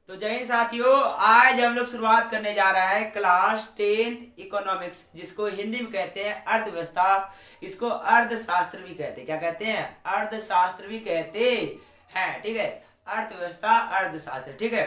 तो जय हिंद साथियों, आज हम लोग शुरुआत करने जा रहा है क्लास 10th इकोनॉमिक्स, जिसको हिंदी में कहते हैं अर्थव्यवस्था। इसको अर्थशास्त्र भी कहते हैं। क्या कहते हैं? अर्थशास्त्र भी कहते हैं। ठीक है, अर्थव्यवस्था अर्थशास्त्र। ठीक है,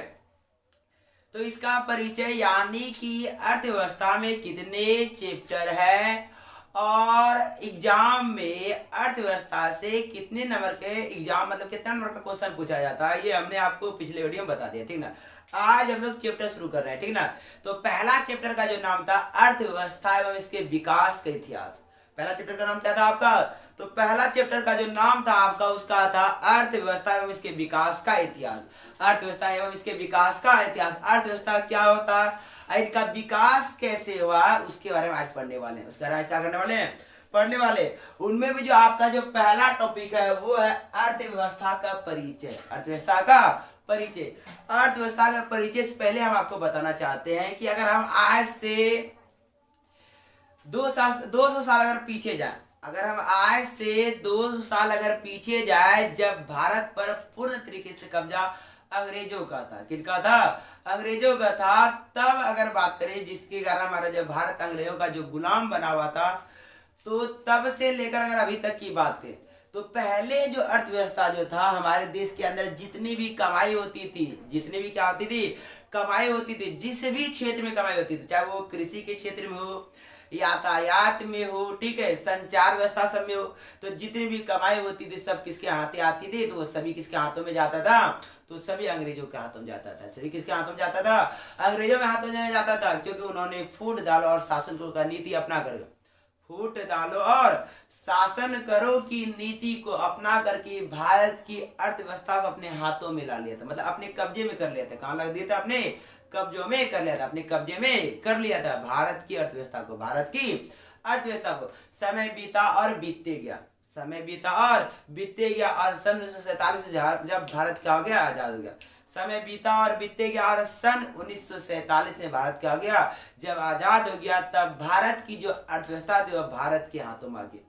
तो इसका परिचय यानी कि अर्थव्यवस्था में कितने चैप्टर है और एग्जाम में अर्थव्यवस्था से कितने नंबर के एग्जाम मतलब कितना नंबर का क्वेश्चन पूछा जाता है, ये हमने आपको पिछले वीडियो में बता दिया। ठीक ना, आज हम लोग चैप्टर शुरू कर रहे हैं। ठीक ना, तो पहला चैप्टर का जो नाम था अर्थव्यवस्था एवं इसके विकास का इतिहास। पहला चैप्टर का नाम क्या था आपका? तो पहला चैप्टर का जो नाम था आपका उसका था अर्थव्यवस्था एवं इसके विकास का इतिहास। अर्थव्यवस्था एवं इसके विकास का इतिहास। अर्थव्यवस्था क्या होता है, इनका विकास कैसे हुआ, उसके बारे में आज पढ़ने वाले हैं। उसके बारे में क्या करने वाले हैं? पढ़ने वाले। उनमें भी जो आपका जो पहला टॉपिक है वो है अर्थव्यवस्था का परिचय। अर्थव्यवस्था का परिचय। अर्थव्यवस्था का परिचय से पहले हम आपको बताना चाहते हैं कि अगर हम आज से 200 साल अगर पीछे जाए, अगर हम आज से 200 साल अगर पीछे जाए, जब भारत पर पूर्ण तरीके से कब्जा अंग्रेजों का था। किसका था? अंग्रेजों का था। तब अगर बात करें जिसके कारण हमारा जो भारत अंग्रेजों का जो गुलाम बना हुआ था, तो तब से लेकर अगर अभी तक की बात करें तो पहले जो अर्थव्यवस्था जो था हमारे देश के अंदर, जितनी भी कमाई होती थी, जितनी भी क्या होती थी, कमाई होती थी, जिस भी क्षेत्र में कमाई होती थी, चाहे वो कृषि के क्षेत्र में हो, यातायात में हो, ठीक है, संचार व्यवस्था सब में हो, तो जितनी भी कमाई होती थी सब किसके हाथ आती थी? तो वो सभी किसके हाथों में जाता था? तो सभी अंग्रेजों के हाथों में जाता था। सभी किसके हाथों में जाता था? अंग्रेजों में हाथों में जाता था, क्योंकि उन्होंने फूट डालो और शासन करो का नीति अपना कर, फूट डालो और शासन करो की नीति को अपना करके भारत की अर्थव्यवस्था को अपने हाथों में ला लिया था। मतलब अपने कब्जे में कर लिया था। कहाँ लग दिया था? अपने कब्जों में कर लिया था। अपने कब्जे में कर लिया था भारत की अर्थव्यवस्था को। भारत की अर्थव्यवस्था को। समय बीता और बीतते गया। समय बीता और बीतते गया और सन 1947 से जब भारत क्या हो गया? आजाद हो गया। समय बीता और बीतते गया और सन 1947 में भारत क्या हो गया? जब आजाद हो गया, तब भारत की जो अर्थव्यवस्था थी वह भारत के हाथों में आ गई।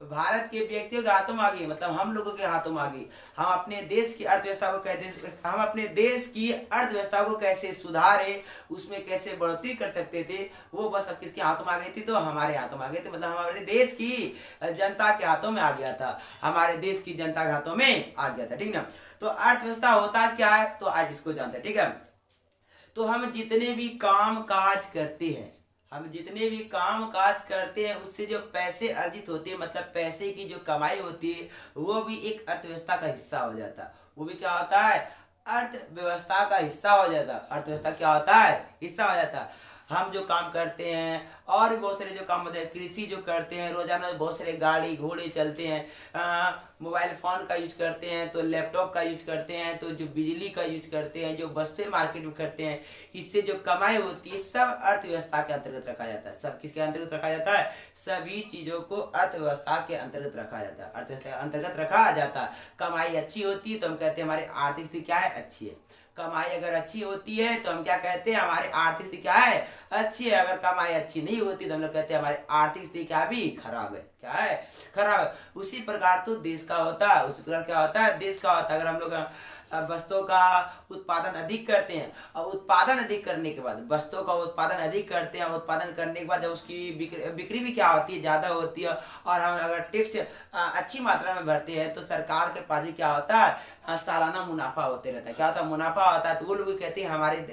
भारत के व्यक्तियों के हाथों में आ गई, मतलब हम लोगों के हाथों में आ गई। हम अपने देश की अर्थव्यवस्था को कैसे, हम अपने देश की अर्थव्यवस्था को कैसे सुधारे, उसमें कैसे बढ़ोतरी कर सकते थे, वो बस अब किसके हाथों में आ गई थी? तो हमारे हाथों में आ गई थी। मतलब हमारे देश की जनता के हाथों में आ गया था। हमारे देश की जनता के हाथों में आ गया था। ठीक ना, तो अर्थव्यवस्था होता क्या है, तो आज इसको जानते हैं। ठीक है, तो हम जितने भी काम काज करते हैं, हम जितने भी काम काज करते हैं, उससे जो पैसे अर्जित होते हैं, मतलब पैसे की जो कमाई होती है, वो भी एक अर्थव्यवस्था का हिस्सा हो जाता है। वो भी क्या होता है? अर्थव्यवस्था का हिस्सा हो जाता है। अर्थव्यवस्था क्या होता है? हिस्सा हो जाता है। हम जो काम करते हैं और भी बहुत सारे जो काम होते हैं, कृषि जो करते हैं, रोजाना बहुत सारे गाड़ी घोड़े चलते हैं, मोबाइल फोन का यूज करते हैं, तो लैपटॉप का यूज करते हैं, तो जो बिजली का यूज करते हैं, जो वस्तुएं मार्केट में करते हैं, इससे जो कमाई होती है सब अर्थव्यवस्था के अंतर्गत रखा जाता है। सब किसके अंतर्गत रखा जाता है? सभी चीजों को अर्थव्यवस्था के अंतर्गत रखा जाता है। अर्थव्यवस्था के अंतर्गत रखा जाता है। कमाई अच्छी होती है तो हम कहते हैं हमारी आर्थिक स्थिति क्या है? अच्छी है। कमाई अगर अच्छी होती है तो हम क्या कहते हैं? हमारी आर्थिक स्थिति क्या है? अच्छी है। अगर कमाई अच्छी नहीं होती तो हम लोग कहते हैं हमारी आर्थिक स्थिति क्या भी खराब है। क्या है? खराब है। उसी प्रकार तो देश का होता है। उसी प्रकार क्या होता है? देश का होता है। अगर हम लोग वस्तुओं का उत्पादन अधिक करते हैं और उत्पादन अधिक करने के बाद वस्तुओं का उत्पादन अधिक करते हैं, उत्पादन करने के बाद जब उसकी बिक्री भी क्या होती है? ज़्यादा होती है, और हम अगर टैक्स अच्छी मात्रा में भरते हैं तो सरकार के पास भी क्या होता है? सालाना मुनाफा होते रहता है। क्या होता है? मुनाफा होता है। तो वो लोग कहते हैं हमारे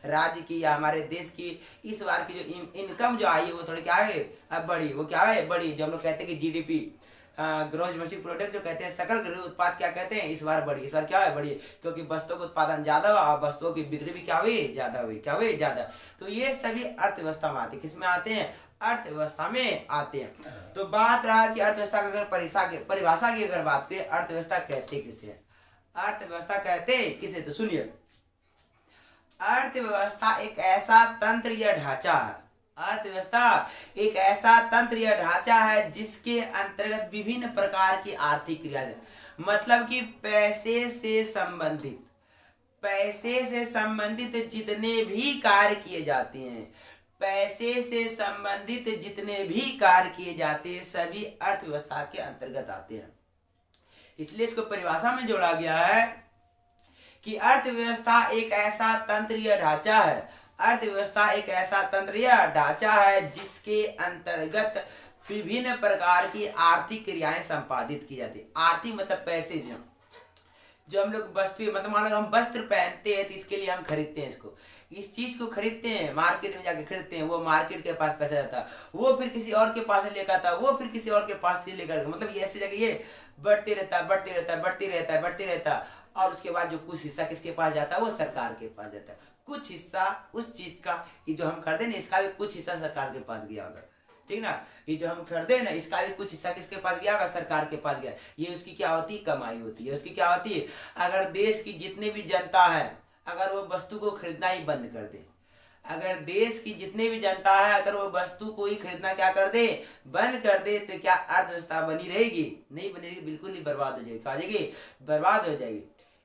राज्य की या हमारे देश की इस बार की जो इनकम जो आई है वो थोड़ी क्या है? बड़ी। वो क्या है? बड़ी। जो हम लोग कहते हैं कि जीडीपी, ग्रॉस डोमेस्टिक प्रोडक्ट जो कहते हैं, सकल घरेलू उत्पाद क्या कहते हैं? इस बार बढ़ी। इस बार क्या है? बढ़ी, क्योंकि वस्तुओं का उत्पादन ज्यादा हुआ और वस्तुओं की बिक्री भी क्या हुई? ज्यादा हुई। क्या हुई? ज्यादा। तो ये सभी अर्थव्यवस्था में आते हैं। किसमें आते हैं? अर्थव्यवस्था में आते हैं। तो बात रहा कि अर्थव्यवस्था की अगर परिभाषा की अगर बात करें, अर्थव्यवस्था कहते किसे? अर्थव्यवस्था कहते किसे? तो सुनिए, अर्थव्यवस्था एक ऐसा तंत्र या ढांचा है। अर्थव्यवस्था एक ऐसा तंत्र या ढांचा है जिसके अंतर्गत विभिन्न प्रकार की आर्थिक क्रिया, मतलब कि पैसे से संबंधित जितने भी कार्य किए जाते हैं, पैसे से संबंधित जितने भी कार्य किए जाते हैं सभी अर्थव्यवस्था के अंतर्गत आते हैं। इसलिए इसको परिभाषा में जोड़ा गया है कि अर्थव्यवस्था एक ऐसा तंत्र या ढांचा है, अर्थव्यवस्था एक ऐसा तंत्र या ढांचा है जिसके अंतर्गत विभिन्न प्रकार की आर्थिक क्रियाएं संपादित की जाती है। आर्थिक मतलब पैसे, जो हम लोग वस्तु, मतलब मान लो हम वस्त्र पहनते हैं तो इसके लिए हम खरीदते हैं, इसको, इस चीज को खरीदते हैं, मार्केट में जाके खरीदते हैं, वो मार्केट के पास पैसा जाता है, वो फिर किसी और के पास से लेकर आता है, वो फिर किसी और के पास से लेकर, मतलब ये ऐसे जगह ये बढ़ते रहता है, बढ़ते रहता है, बढ़ते रहता है, बढ़ते रहता है, और उसके बाद जो कुछ हिस्सा किसके पास जाता है, वो सरकार के पास जाता है। कुछ हिस्सा उस चीज का, ये जो हम खरीदे ना, इसका भी कुछ हिस्सा सरकार के पास गया होगा, ठीक ना, ये जो हम खरीदे ना, इसका भी कुछ हिस्सा किसके पास गया होगा, सरकार के पास गया। ये उसकी क्या होती है, कमाई होती है। उसकी क्या होती है, अगर देश की जितने भी जनता है, अगर वो वस्तु को खरीदना ही बंद कर दे, अगर देश की जितने भी जनता है अगर वो वस्तु को ही खरीदना क्या कर दे, बंद कर दे, तो क्या अर्थव्यवस्था बनी रहेगी, नहीं बनी रहेगी, बिल्कुल ही बर्बाद हो जाएगी, क्या हो जाएगी, बर्बाद हो जाएगी।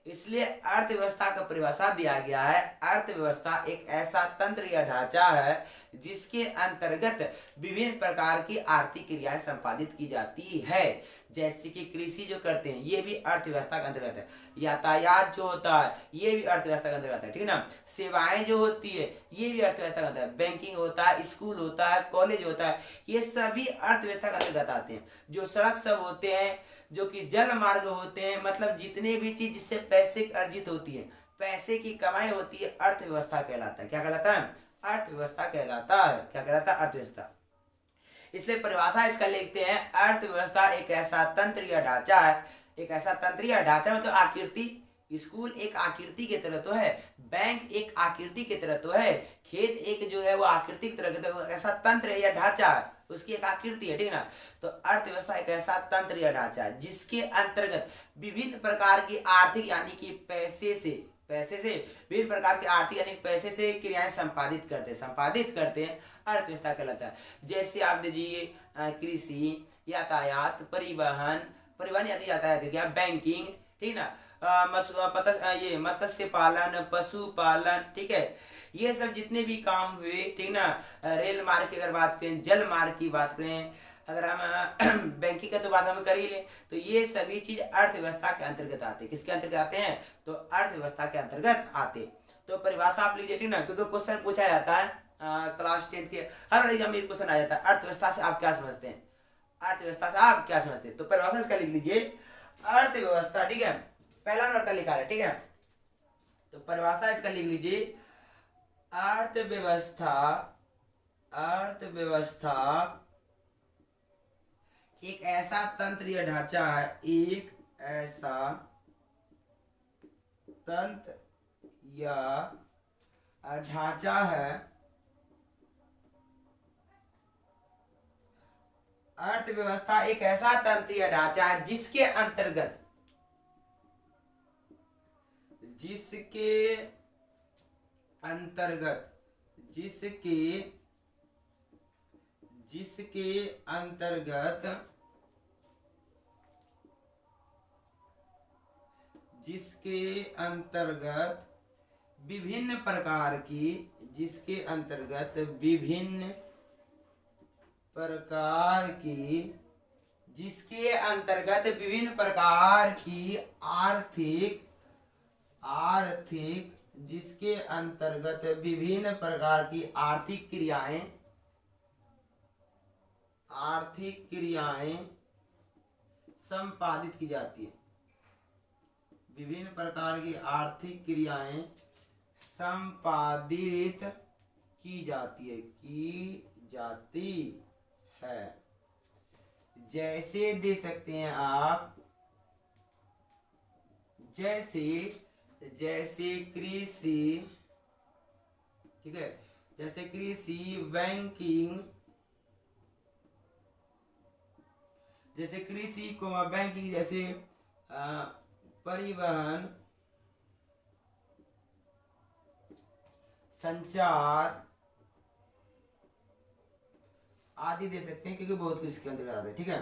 इसलिए अर्थव्यवस्था का परिभाषा दिया गया है, अर्थव्यवस्था एक ऐसा तंत्र या ढांचा है जिसके अंतर्गत विभिन्न प्रकार की आर्थिक क्रियाएं संपादित की जाती है। जैसे कि कृषि जो करते हैं ये भी अर्थव्यवस्था का अंतर्गत है, यातायात जो होता है ये भी अर्थव्यवस्था का अंतर्गत है, ठीक है ना, सेवाएं जो होती है ये भी अर्थव्यवस्था का अंतर्गत है, बैंकिंग होता है, स्कूल होता है, कॉलेज होता है, ये सभी अर्थव्यवस्था का अंतर्गत आते हैं। जो सड़क सब होते हैं, जो कि जल मार्ग होते हैं, मतलब जितने भी चीज जिससे पैसे अर्जित होती है, पैसे की कमाई होती है, अर्थव्यवस्था कहलाता है। क्या कहलाता है, अर्थव्यवस्था कहलाता है। क्या कहलाता है, अर्थव्यवस्था। इसलिए परिभाषा इसका लिखते हैं, अर्थव्यवस्था एक ऐसा तंत्र या ढांचा है, एक ऐसा तंत्र या ढांचा मतलब आकृति, स्कूल एक आकृति की तरह तो है, बैंक एक आकृति की तरह तो है, खेत एक जो है वो आकृति की तरह तो ऐसा तंत्र है या ढांचा है, उसकी एक आकृति है, ठीक है ना। तो अर्थव्यवस्था एक ऐसा तंत्र या ढांचा है जिसके अंतर्गत विभिन्न प्रकार की आर्थिक यानी कि पैसे से विभिन्न प्रकार की आर्थिक यानी पैसे से क्रियाएं संपादित करते हैं, अर्थव्यवस्था कहलाता है। जैसे आप दीजिए कृषि, यातायात, परिवहन यातायात हो गया, बैंकिंग, ठीक ना, ये मत्स्य पालन, पशुपालन, ठीक है, ये सब जितने भी काम हुए, ठीक ना, रेल मार्ग की अगर बात करें, जल मार्ग की बात करें, अगर हम बैंकिंग का तो बात हम कर ही लें, तो ये सभी चीज अर्थव्यवस्था के अंतर्गत आते हैं। किसके अंतर्गत आते हैं, तो अर्थव्यवस्था के अंतर्गत आते। तो परिभाषा आप लीजिए, ठीक ना, क्योंकि क्वेश्चन पूछा जाता है क्लास 10 के हर एग्जाम में क्वेश्चन आ जाता है, अर्थव्यवस्था से आप क्या समझते हैं, अर्थव्यवस्था से आप क्या समझते हैं। तो परिभाषा इसका लिख लीजिए, अर्थव्यवस्था, ठीक है, पहला नंबर का लिखा है, ठीक है। तो परिभाषा इसका लिख लीजिए, अर्थव्यवस्था एक ऐसा तंत्र या ढांचा है, एक ऐसा तंत्र या ढांचा है, अर्थव्यवस्था एक ऐसा तंत्र या ढांचा है जिसके अंतर्गत जिसके अंतर्गत विभिन्न प्रकार की आर्थिक क्रियाएं संपादित की जाती है, विभिन्न प्रकार की आर्थिक क्रियाएं संपादित की जाती है। जैसे दे सकते हैं आप, जैसे कृषि, ठीक है, जैसे कृषि, बैंकिंग, जैसे कृषि को बैंकिंग, जैसे परिवहन, संचार आदि दे सकते हैं, क्योंकि बहुत कुछ इसके अंदर आता है, ठीक है।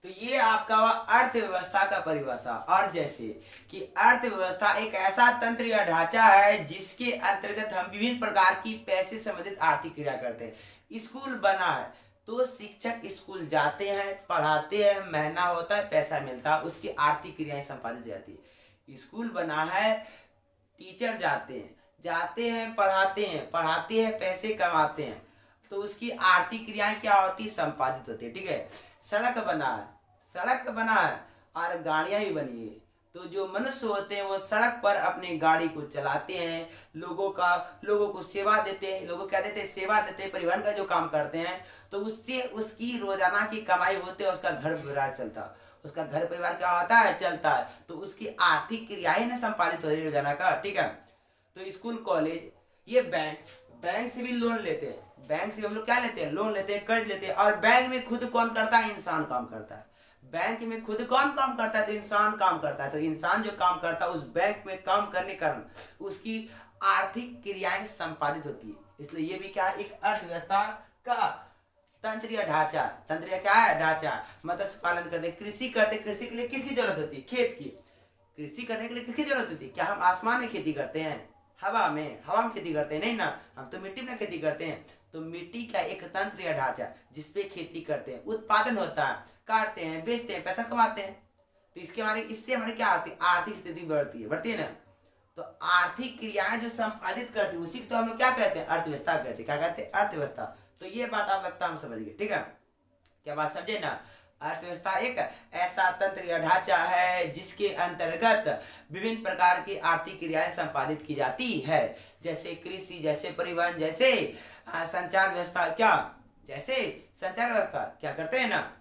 तो ये आपका अर्थव्यवस्था का परिभाषा। और जैसे कि अर्थव्यवस्था एक ऐसा तंत्र या ढांचा है जिसके अंतर्गत हम विभिन्न प्रकार की पैसे संबंधित आर्थिक क्रिया करते हैं। स्कूल बना है तो शिक्षक स्कूल जाते हैं, पढ़ाते हैं, महीना होता है, पैसा मिलता है, उसकी आर्थिक क्रियाएं संपादित हो जाती है। स्कूल बना है, टीचर जाते हैं पढ़ाते हैं पैसे कमाते हैं, तो उसकी आर्थिक क्रियाएं क्या होती है, संपादित होती है। ठीक है। सड़क बना है और गाड़ियां भी बनी है, तो जो मनुष्य होते हैं वो सड़क पर अपनी गाड़ी को चलाते हैं, लोगों को सेवा देते हैं, लोगों क्या देते हैं, सेवा देते हैं, परिवहन का जो काम करते हैं, तो उससे उसकी रोजाना की कमाई होती है, उसका घर परिवार चलता है, उसका घर परिवार क्या होता है, चलता है, तो उसकी आर्थिक क्रियाएं ना संपादित हो रही है रोजाना का। ठीक है। तो स्कूल कॉलेज, ये बैंक से भी लोन लेते हैं, बैंक से भी हम लोग क्या लेते हैं, लोन लेते हैं, कर्ज लेते हैं। और बैंक में खुद कौन करता है, इंसान काम करता है। बैंक में खुद कौन काम करता है, तो इंसान काम करता है। तो इंसान जो काम करता है उस बैंक में काम करने के कारण उसकी आर्थिक क्रियाएं संपादित होती है। इसलिए ये भी क्या है, एक अर्थव्यवस्था का तंत्रीय ढांचा। तंत्रीय क्या है, ढांचा। मत्स्य पालन करते, कृषि करते, कृषि के लिए किसकी जरूरत होती है, खेत की। कृषि करने के लिए किसकी जरूरत होती है, क्या हम आसमान में खेती करते हैं, हवा में खेती करते हैं, नहीं ना, हम तो मिट्टी में खेती करते हैं। तो मिट्टी का एक तंत्र या ढांचा जिसपे खेती करते हैं, उत्पादन होता है, काटते हैं, बेचते हैं, पैसा कमाते हैं। तो इससे हमारी क्या होती है, आर्थिक स्थिति बढ़ती है ना। तो आर्थिक क्रियाएं जो संपादित करती है उसी को तो हम लोग क्या कहते हैं, अर्थव्यवस्था कहते हैं। क्या कहते हैं, अर्थव्यवस्था। तो ये बात आप लगता है हम समझ गए। ठीक है, क्या बात समझे ना। अर्थव्यवस्था एक ऐसा तंत्र या ढांचा है जिसके अंतर्गत विभिन्न प्रकार की आर्थिक क्रियाएं संपादित की जाती है, जैसे कृषि, जैसे परिवहन, जैसे संचार व्यवस्था। जैसे संचार व्यवस्था क्या करते हैं ना,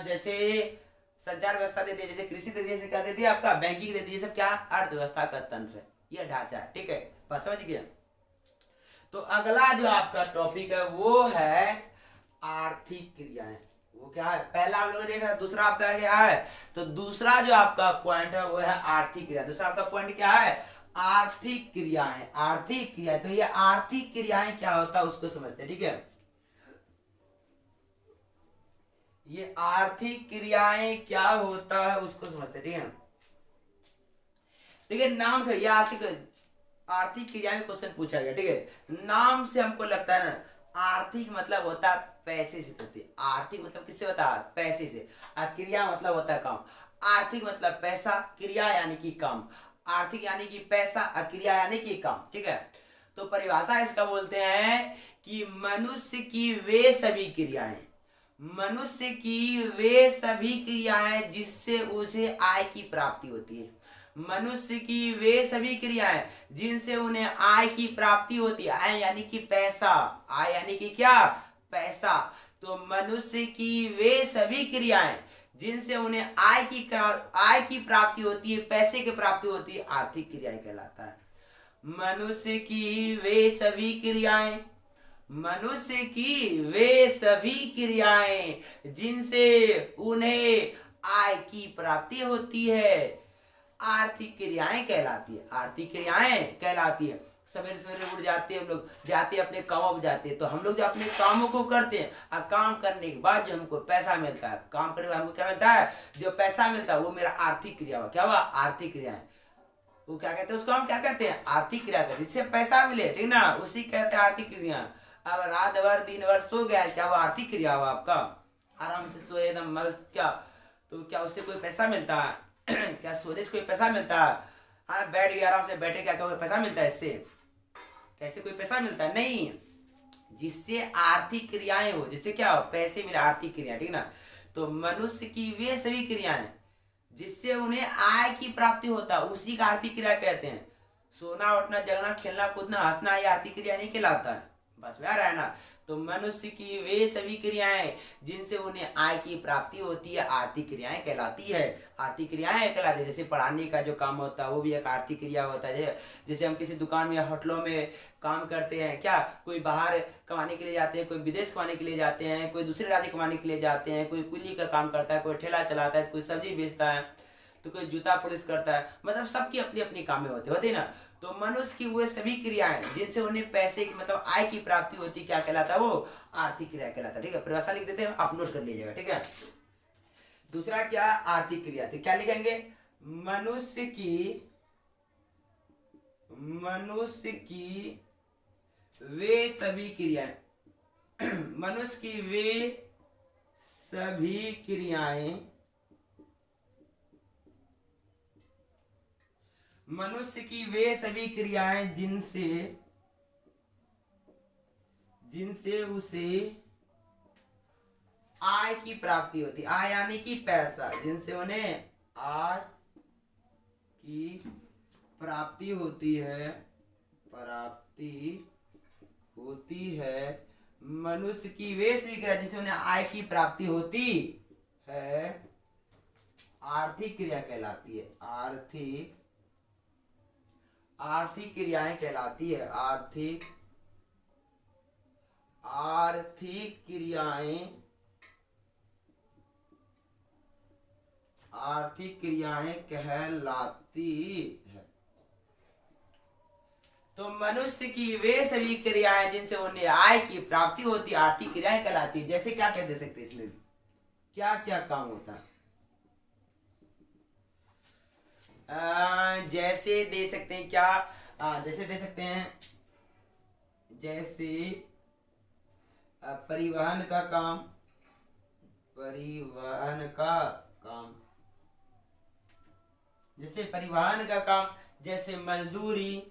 जैसे संचार व्यवस्था दे दिया, जैसे कृषि दे दिया, जैसे क्या दे दिया, आपका बैंकिंग दे दिया, सब क्या, अर्थव्यवस्था का तंत्र है, यह ढांचा है। ठीक है, बात समझ गया। तो अगला जो आपका टॉपिक है वो है आर्थिक क्रियाएं। वो क्या है, पहला हम लोग देखा, दूसरा आपका क्या है, तो दूसरा जो आपका पॉइंट है वो है आर्थिक क्रिया। दूसरा आपका पॉइंट क्या है, आर्थिक क्रियाएं। आर्थिक क्रिया, तो ये आर्थिक क्रियाएं क्या होता है उसको समझते हैं। ठीक है, ये आर्थिक क्रियाएं क्या होता है उसको समझते हैं। ठीक है, ठीक है, नाम से ये आर्थिक क्रिया में क्वेश्चन पूछा गया। ठीक है, नाम से हमको लगता है ना, आर्थिक मतलब होता है पैसे से होती है। आर्थिक मतलब किससे होता है, पैसे से। और क्रिया मतलब होता है काम। आर्थिक मतलब पैसा, क्रिया यानी कि काम। आर्थिक यानी कि पैसा और क्रिया यानी कि काम। ठीक है, तो परिभाषा इसका बोलते हैं कि मनुष्य की वे सभी क्रियाएं जिससे उसे आय की प्राप्ति होती है। मनुष्य की वे सभी क्रियाएं जिनसे उन्हें आय की प्राप्ति होती है। आय यानी कि पैसा, आय यानी कि क्या, पैसा। तो मनुष्य की वे सभी क्रियाएं जिनसे उन्हें आय की प्राप्ति होती है, पैसे की प्राप्ति होती है, आर्थिक क्रियाएं कहलाता है। मनुष्य की वे सभी क्रियाएं जिनसे उन्हें आय की प्राप्ति होती है, आर्थिक क्रियाएं कहलाती है। आर्थिक क्रियाएं कहलाती है। सवेरे सवेरे उठ जाते हैं हम लोग, जाते अपने कामों पर जाते हैं, तो हम लोग जो अपने कामों को करते हैं और काम करने के बाद जो हमको पैसा मिलता है, काम करने के बाद हमको क्या मिलता है, जो पैसा मिलता है वो मेरा आर्थिक क्रिया हुआ। क्या हुआ, आर्थिक क्रियाएं। वो क्या कहते हैं, उसको हम क्या कहते हैं, आर्थिक क्रिया कहते हैं। जिससे पैसा मिले, ठीक ना, उसी कहते हैं आर्थिक क्रिया। अब रात भर दिन भर सो गया, क्या वो आर्थिक क्रिया हुआ आपका, आराम से सोए एकदम मस्त, क्या, तो क्या उससे कोई पैसा मिलता है क्या सोने से कोई पैसा मिलता है, हाँ बैठ गया आराम से, बैठे, क्या कोई पैसा मिलता है इससे, कैसे कोई पैसा मिलता है, नहीं। जिससे आर्थिक क्रियाएं हो, जिससे क्या हो, पैसे मिले, आर्थिक क्रिया। ठीक ना, तो मनुष्य की वे सभी क्रियाएं जिससे उन्हें आय की प्राप्ति होता है उसी का आर्थिक क्रिया कहते हैं। सोना, उठना, जगना, खेलना, कूदना, हंसना ये आर्थिक क्रिया नहीं कहलाता है। बस में आ रहा है ना। तो मनुष्य की वे सभी क्रियाएं जिनसे उन्हें आय की प्राप्ति होती है, आर्थिक क्रियाएं कहलाती है। आर्थिक क्रियाएं कहलाती है। जैसे पढ़ाने का जो काम होता है वो भी एक आर्थिक क्रिया होता है। जैसे हम किसी दुकान में, होटलों में काम करते हैं, क्या कोई बाहर कमाने के लिए जाते हैं, कोई विदेश कमाने के लिए जाते हैं, कोई दूसरे राज्य कमाने के लिए जाते हैं, कोई कुली का काम करता है, कोई ठेला चलाता है, कोई सब्जी बेचता है, तो कोई जूता पॉलिश करता है। मतलब सबकी अपनी अपनी कामें होते ना। तो मनुष्य की वो सभी क्रियाएं जिनसे उन्हें पैसे की मतलब आय की प्राप्ति होती, क्या कहलाता है, वो आर्थिक क्रिया कहलाता है। ठीक है, परिभाषा लिख देते हैं, आप नोट कर लीजिएगा। ठीक है, दूसरा क्या, आर्थिक क्रिया। तो क्या लिखेंगे, मनुष्य की वे सभी क्रियाएं मनुष्य की वे सभी क्रियाएं मनुष्य की वे सभी क्रियाएं जिनसे जिनसे उसे आय की प्राप्ति होती, आय यानी कि पैसा, जिनसे उन्हें आय की प्राप्ति होती है, मनुष्य की वे सभी क्रिया जिनसे उन्हें आय की प्राप्ति होती है आर्थिक क्रिया कहलाती है। आर्थिक क्रियाएं कहलाती है। आर्थिक क्रियाएं कहलाती है। तो मनुष्य की वे सभी क्रियाएं जिनसे उन्हें आय की प्राप्ति होती है आर्थिक क्रियाएं कहलाती है। जैसे क्या कह दे सकते हैं, इसमें क्या क्या काम होता है? जैसे दे सकते हैं क्या, जैसे दे सकते हैं, जैसे परिवहन का काम, जैसे परिवहन का काम, जैसे मजदूरी,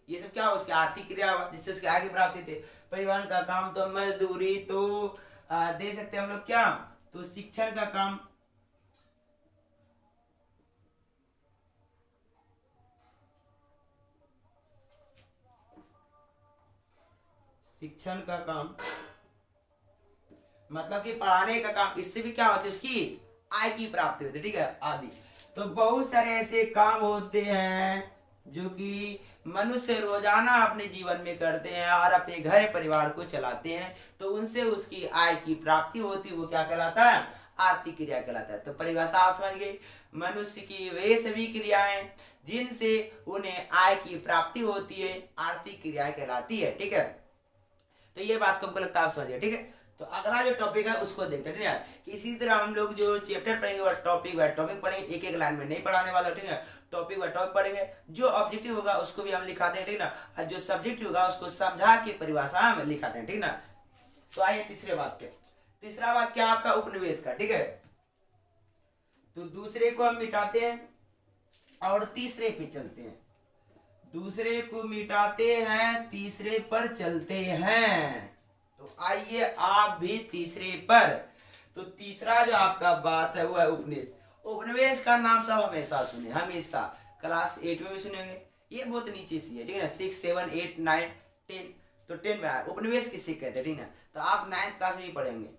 ये सब क्या उसकी आर्थिक क्रिया जिससे उसकी आगे प्राप्ति थे। परिवहन का काम तो मजदूरी, तो दे सकते हैं हम लोग क्या, तो शिक्षण का काम, मतलब कि पढ़ाने का काम, इससे भी क्या होती है उसकी आय की प्राप्ति होती है, ठीक है, आदि। तो बहुत सारे ऐसे काम होते हैं जो कि मनुष्य रोजाना अपने जीवन में करते हैं और अपने घर परिवार को चलाते हैं, तो उनसे उसकी आय की प्राप्ति होती है, वो क्या कहलाता है, आर्थिक क्रिया कहलाता है। तो परिभाषा आप समझ गए, मनुष्य की वे सभी क्रियाएं जिनसे उन्हें आय की प्राप्ति होती है आर्थिक क्रिया कहलाती है, ठीक है। तो ये बात को हमको लगता है आप समझिए, ठीक है। तो अगला जो टॉपिक है उसको देखते हैं, ठीक है। इसी तरह हम लोग जो चैप्टर पढ़ेंगे और टॉपिक बाय टॉपिक पढ़ेंगे, एक एक लाइन में नहीं पढ़ाने वाला, ठीक है। टॉपिक बाय टॉपिक पढ़ेंगे, जो ऑब्जेक्टिव होगा उसको भी हम लिखाते हैं, ठीक ना, और जो सब्जेक्ट होगा उसको समझा के परिभाषा हम लिखाते हैं, ठीक ना। तो आइए तीसरे बात पे। तीसरा बात क्या आपका, उपनिवेश का, ठीक है। तो दूसरे को हम मिटाते हैं और तीसरे पे चलते हैं, दूसरे को मिटाते हैं तीसरे पर चलते हैं। तो आइए आप भी तीसरे पर। तो तीसरा जो आपका बात है वो है उपनिवेश। उपनिवेश का नाम तो हमेशा सुने, हमेशा क्लास 8 में भी सुनेंगे, ये बहुत नीचे से है, ठीक है ना, 6, 7, 8, 9, 10, तो 10 में आया उपनिवेश किसे कहते हैं, ठीक है। तो आप 9th क्लास में ही पढ़ेंगे,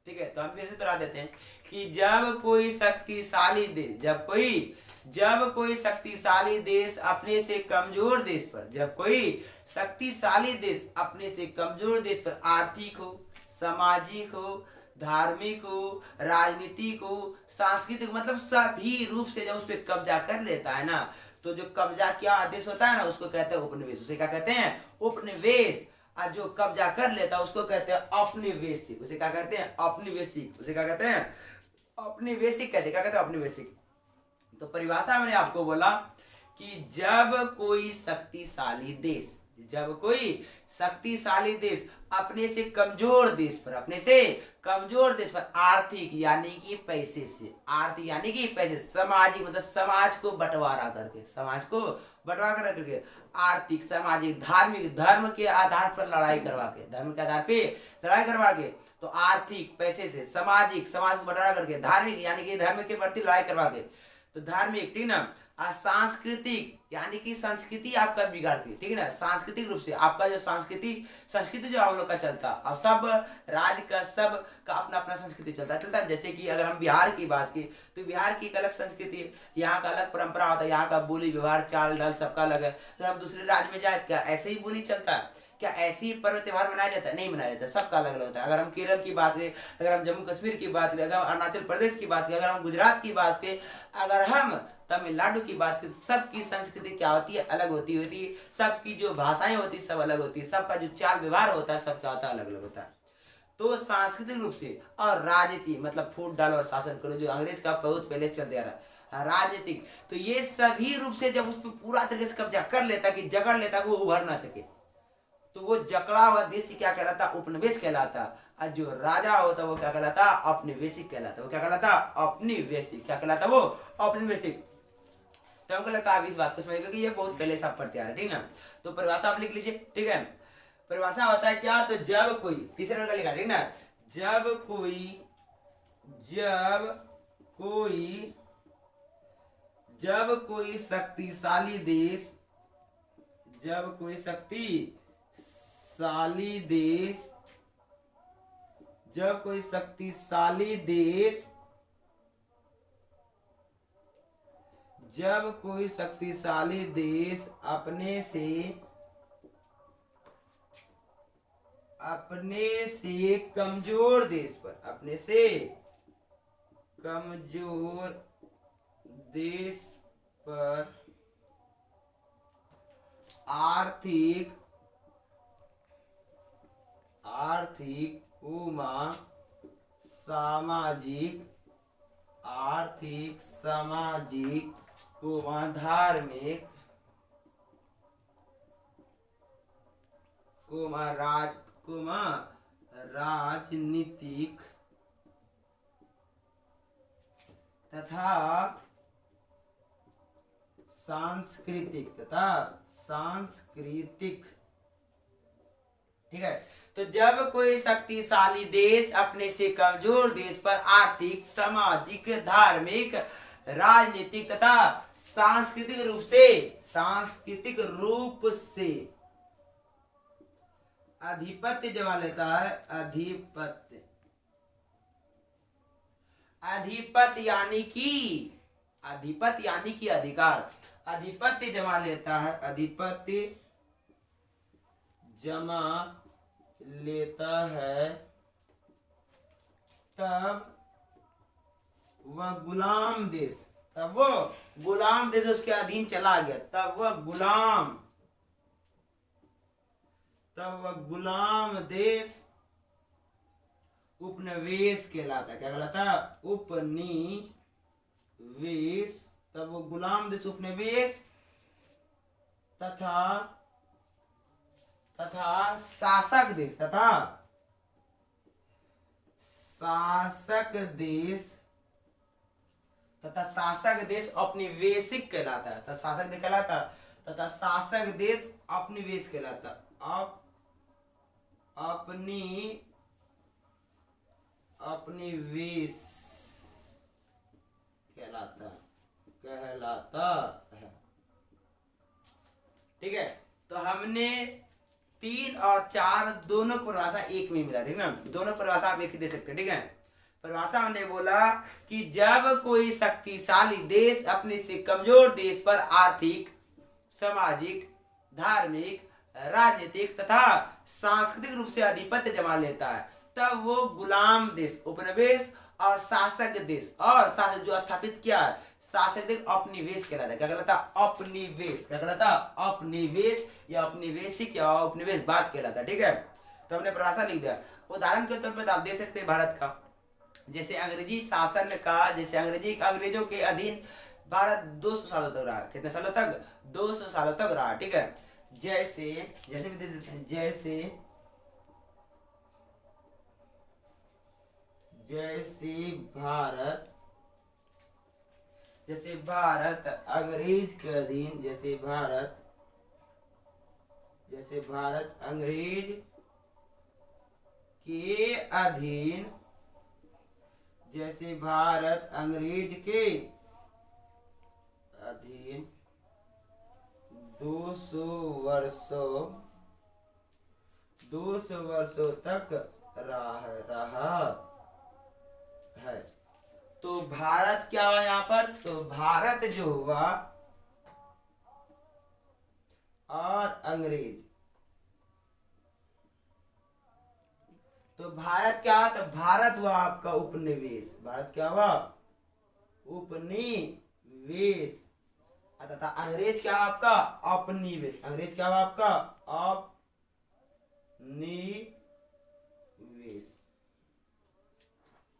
ठीक है। तो हम फिर से दोहरा देते हैं कि जब कोई शक्तिशाली देश अपने से कमजोर देश पर, जब कोई शक्तिशाली देश अपने से कमजोर देश पर आर्थिक हो, सामाजिक हो, धार्मिक हो, राजनीतिक हो, सांस्कृतिक, मतलब सभी रूप से जब उस पर कब्जा कर लेता है ना, तो जो कब्जा किया आदेश होता है ना उसको कहते हैं उपनिवेश। उसे क्या कहते हैं, उपनिवेश। और जो कब्जा कर लेता है उसको कहते हैं औपनिवेशिक। उसे क्या कहते हैं, औपनिवेशिक। उसे क्या कहते हैं, औपनिवेशिक कहते हैं। क्या कहते हैं, औपनिवेशिक। तो परिभाषा मैंने आपको बोला कि जब कोई शक्तिशाली देश अपने से कमजोर देश पर, आर्थिक यानी कि पैसे से, सामाजिक मतलब समाज को बंटवारा करके, आर्थिक, सामाजिक, धार्मिक, धर्म के आधार पर लड़ाई करवा के, तो आर्थिक पैसे से, सामाजिक समाज को बंटवारा करके, धार्मिक यानी कि धर्म के प्रति लड़ाई करवा के, तो धार्मिक, ठीक ना, सांस्कृतिक यानी कि संस्कृति आपका बिगाड़ती, ठीक है ना, सांस्कृतिक रूप से आपका जो संस्कृति जो हम लोग का चलता, अब सब राज्य का सब का अपना अपना संस्कृति चलता है। जैसे कि अगर हम बिहार की बात की तो बिहार की एक अलग संस्कृति है, यहाँ का अलग परंपरा होता है, यहाँ का बोली व्यवहार चाल ढाल सबका अलग है। अगर हम दूसरे राज्य में जाए क्या ऐसे ही बोली चलता है, क्या ऐसे ही पर्व त्योहार मनाया जाता है, नहीं मनाया जाता, सबका अलग अलग होता है। अगर हम केरल की बात करें, अगर हम जम्मू कश्मीर की बात करें, अगर हम अरुणाचल प्रदेश की बात करें, अगर हम गुजरात की बात करें, अगर हम तमिलनाडु की बात करें, सबकी संस्कृति क्या होती है, अलग होती है। सबकी जो भाषाएं होती है सब अलग होती है, सबका जो चाल व्यवहार होता है सब क्या होता है, अलग अलग होता है। तो सांस्कृतिक रूप से और राजनीति मतलब फूट डाल और शासन करो, जो अंग्रेज का बहुत पहले चल दे रहा है, राजनीतिक, तो ये सभी रूप से जब उस पर पूरा तरीके से कब्जा कर लेता कि जकड़ लेता कि वो उभर ना सके, तो वो जकड़ा हुआ देश क्या कहलाता, उपनिवेश कहलाता। और जो राजा होता वो क्या कहलाता, औपनिवेशिक कहलाता। वो क्या कहलाता, औपनिवेशिक। क्या कहलाता वो, औपनिवेशिक। तो हमको लगता है आप इस बात को समझ गए कि ये बहुत पहले से आप पढ़ते आ रहे, ठीक ना। तो परिभाषा आप लिख लीजिए, ठीक है। परिभाषा होता है क्या, तो जब कोई, तीसरे नंबर का लिखा, ठीक ना, जब कोई शक्तिशाली देश, जब कोई शक्तिशाली देश, जब कोई शक्तिशाली देश, जब कोई शक्तिशाली देश अपने से कमजोर देश पर, अपने से कमजोर देश पर आर्थिक सामाजिक धार्मिक राजनीतिक तथा सांस्कृतिक, ठीक है। तो जब कोई शक्तिशाली देश अपने से कमजोर देश पर आर्थिक, सामाजिक, धार्मिक, राजनीतिक तथा सांस्कृतिक रूप से आधिपत्य जमा लेता है, आधिपत्य यानी कि अधिकार, आधिपत्य जमा लेता है, आधिपत्य जमा लेता है, तब वह गुलाम देश उसके अधीन चला गया, तब वह गुलाम देश उपनिवेश कहलाता। क्या कहलाता, उपनिवेश। तब वो गुलाम देश उपनिवेश तथा शासक देश औपनिवेशिक कहलाता है। तथा शासक देश कहलाता, तथा शासक देश औपनिवेश कहलाता, अपनिवेश कहलाता है, ठीक है। तो हमने 3 और 4 दोनों परिभाषा एक में मिला, ठीक ना, दोनों परिभाषा आप एक ही दे सकते हैं, ठीक है। परिभाषा हमने बोला कि जब कोई शक्तिशाली देश अपने से कमजोर देश पर आर्थिक, सामाजिक, धार्मिक, राजनीतिक तथा सांस्कृतिक रूप से आधिपत्य जमा लेता है, तब वो गुलाम देश, उपनिवेश और शासक देश, और शासक जो स्थापित किया है, शासक देश औपनिवेश कहलाता है। क्या कहलाता, औपनिवेश। क्या कहलाता, औपनिवेश या औपनिवेशिक या उपनिवेशवाद कहलाता है, ठीक है। तो हमने परिभाषा लिख दिया। उदाहरण के तौर पर आप दे सकते हैं भारत का, जैसे अंग्रेजी शासन का, जैसे अंग्रेजों के अधीन भारत 200 सालों तक रहा। कितने सालों तक, 200 सालों तक रहा, ठीक है। जैसे भी दे देते हैं, जैसे भारत अंग्रेज के अधीन, जैसे भारत अंग्रेज के अधीन, जैसे भारत अंग्रेज के अधीन 200 वर्षों तक रहा है। तो भारत क्या हुआ यहाँ पर, तो भारत जो हुआ और अंग्रेज, तो भारत क्या हुआ, तो भारत हुआ आपका उपनिवेश, भारत क्या हुआ, उपनिवेश, तथा अंग्रेज क्या हुआ आपका, औपनिवेश। अंग्रेज क्या हुआ आपका, औपनिवेश,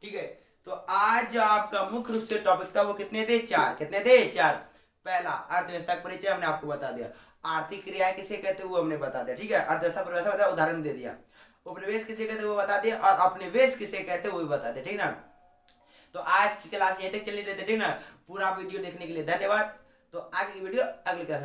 ठीक है। तो आज जो आपका मुख्य रूप से टॉपिक था वो कितने थे, 4। कितने थे, 4। पहला अर्थव्यवस्था का परिचय हमने आपको बता दिया। आर्थिक क्रियाएं किसे कहते हैं वो हमने बता दिया, ठीक है। अर्थव्यवस्था परिभाषा बता, उदाहरण दे दिया। उपनिवेश किसे कहते हैं वो बता दिया, और अपनिवेश किसे कहते हैं वो भी बता दिया, ठीक ना। तो आज की क्लास यहीं तक चलने देते, ठीक ना। पूरा वीडियो देखने के लिए धन्यवाद। तो आगे की वीडियो अगली क्लास में